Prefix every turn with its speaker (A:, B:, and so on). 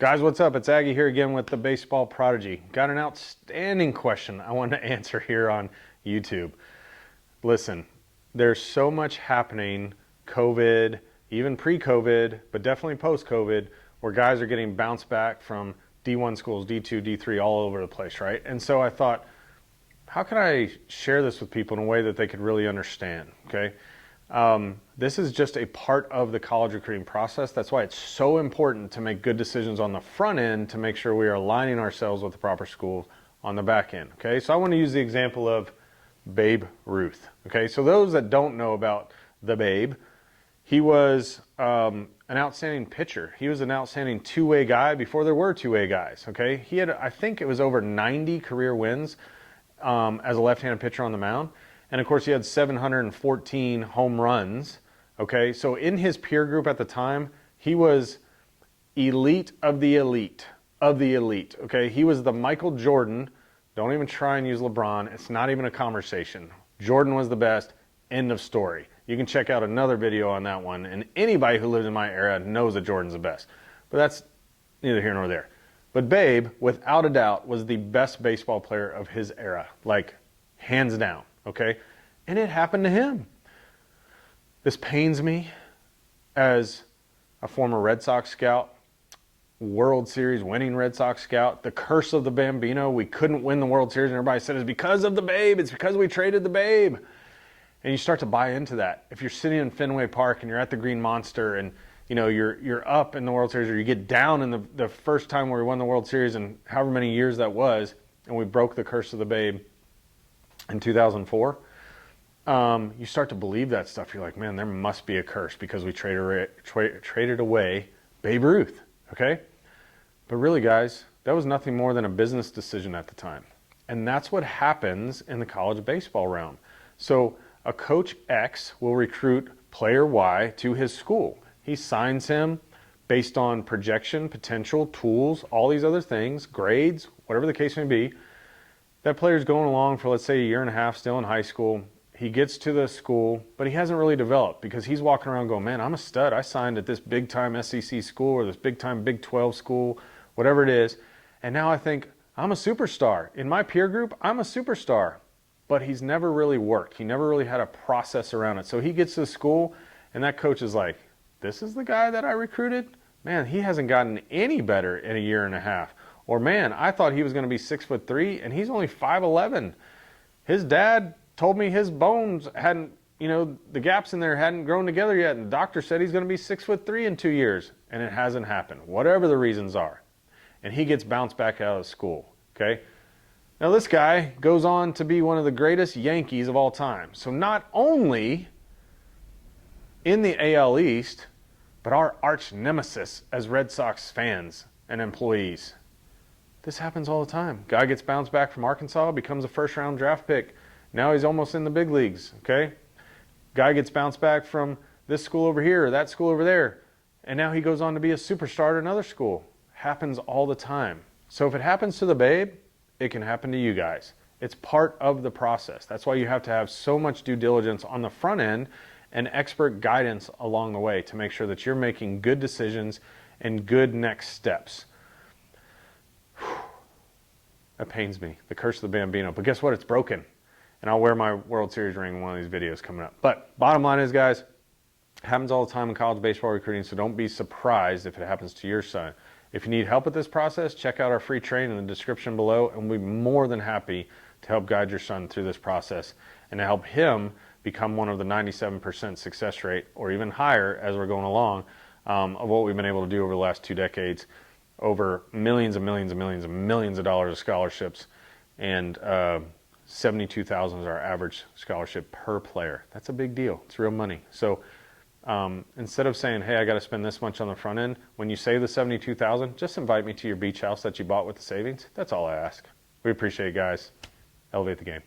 A: Guys, what's up? It's Aggie here again with the Baseball Prodigy. Got an outstanding question I wanted to answer here on YouTube. Listen, there's so much happening, COVID, even pre-COVID, but definitely post-COVID, where guys are getting bounced back from D1 schools, D2, D3, all over the place, right? And so I thought, how can I share this with people in a way that they could really understand, okay? This is just a part of the college recruiting process. That's why it's so important to make good decisions on the front end to make sure we are aligning ourselves with the proper school on the back end, okay? So I want to use the example of Babe Ruth, okay? So those that don't know about the Babe, he was an outstanding pitcher. He was an outstanding two-way guy before there were two-way guys, okay? He had, I think it was over 90 career wins as a left-handed pitcher on the mound. And of course, he had 714 home runs, okay? So in his peer group at the time, he was elite of the elite, okay? He was the Michael Jordan. Don't even try and use LeBron. It's not even a conversation. Jordan was the best, end of story. You can check out another video on that one, and anybody who lived in my era knows that Jordan's the best. But that's neither here nor there. But Babe, without a doubt, was the best baseball player of his era, like hands down. Okay, and it happened to him. This pains me as a former Red Sox scout, World Series winning Red Sox scout. The curse of the Bambino. We couldn't win the World Series, and everybody said it's because of the Babe. It's because we traded the Babe. And you start to buy into that. If you're sitting in Fenway Park and you're at the Green Monster, and you know you're up in the World Series, or you get down in the first time where we won the World Series, and however many years that was, and we broke the curse of the Babe in 2004, you start to believe that stuff. You're like, man, there must be a curse because we traded away Babe Ruth, okay? But really, guys, that was nothing more than a business decision at the time. And that's what happens in the college baseball realm. So a coach X will recruit player Y to his school. He signs him based on projection, potential, tools, all these other things, grades, whatever the case may be. That player's going along for, let's say, a year and a half, still in high school. He gets to the school, but he hasn't really developed because he's walking around going, man, I'm a stud. I signed at this big-time SEC school or this big-time Big 12 school, whatever it is. And now I think I'm a superstar. In my peer group, I'm a superstar. But he's never really worked. He never really had a process around it. So he gets to the school, and that coach is like, this is the guy that I recruited? Man, he hasn't gotten any better in a year and a half. Or, man, I thought he was going to be 6'3", and he's only 5'11". His dad told me his bones hadn't, the gaps in there hadn't grown together yet, and the doctor said he's going to be 6'3" in 2 years, and it hasn't happened, whatever the reasons are. And he gets bounced back out of school, okay? Now, this guy goes on to be one of the greatest Yankees of all time. So not only in the AL East, but our arch nemesis as Red Sox fans and employees. This happens all the time. Guy gets bounced back from Arkansas, becomes a first-round draft pick. Now he's almost in the big leagues, okay? Guy gets bounced back from this school over here or that school over there, and now he goes on to be a superstar at another school. Happens all the time. So if it happens to the Babe, it can happen to you guys. It's part of the process. That's why you have to have so much due diligence on the front end and expert guidance along the way to make sure that you're making good decisions and good next steps. That pains me, the curse of the Bambino. But guess what? It's broken. And I'll wear my World Series ring in one of these videos coming up. But bottom line is, guys, it happens all the time in college baseball recruiting, so don't be surprised if it happens to your son. If you need help with this process, check out our free training in the description below, and we'll be more than happy to help guide your son through this process and to help him become one of the 97% success rate, or even higher as we're going along, of what we've been able to do over the last 2 decades. Over millions and millions and millions and millions of dollars of scholarships, and 72,000 is our average scholarship per player. That's a big deal. It's real money. So instead of saying, hey, I got to spend this much on the front end, when you save the 72,000, just invite me to your beach house that you bought with the savings. That's all I ask. We appreciate it, guys. Elevate the game.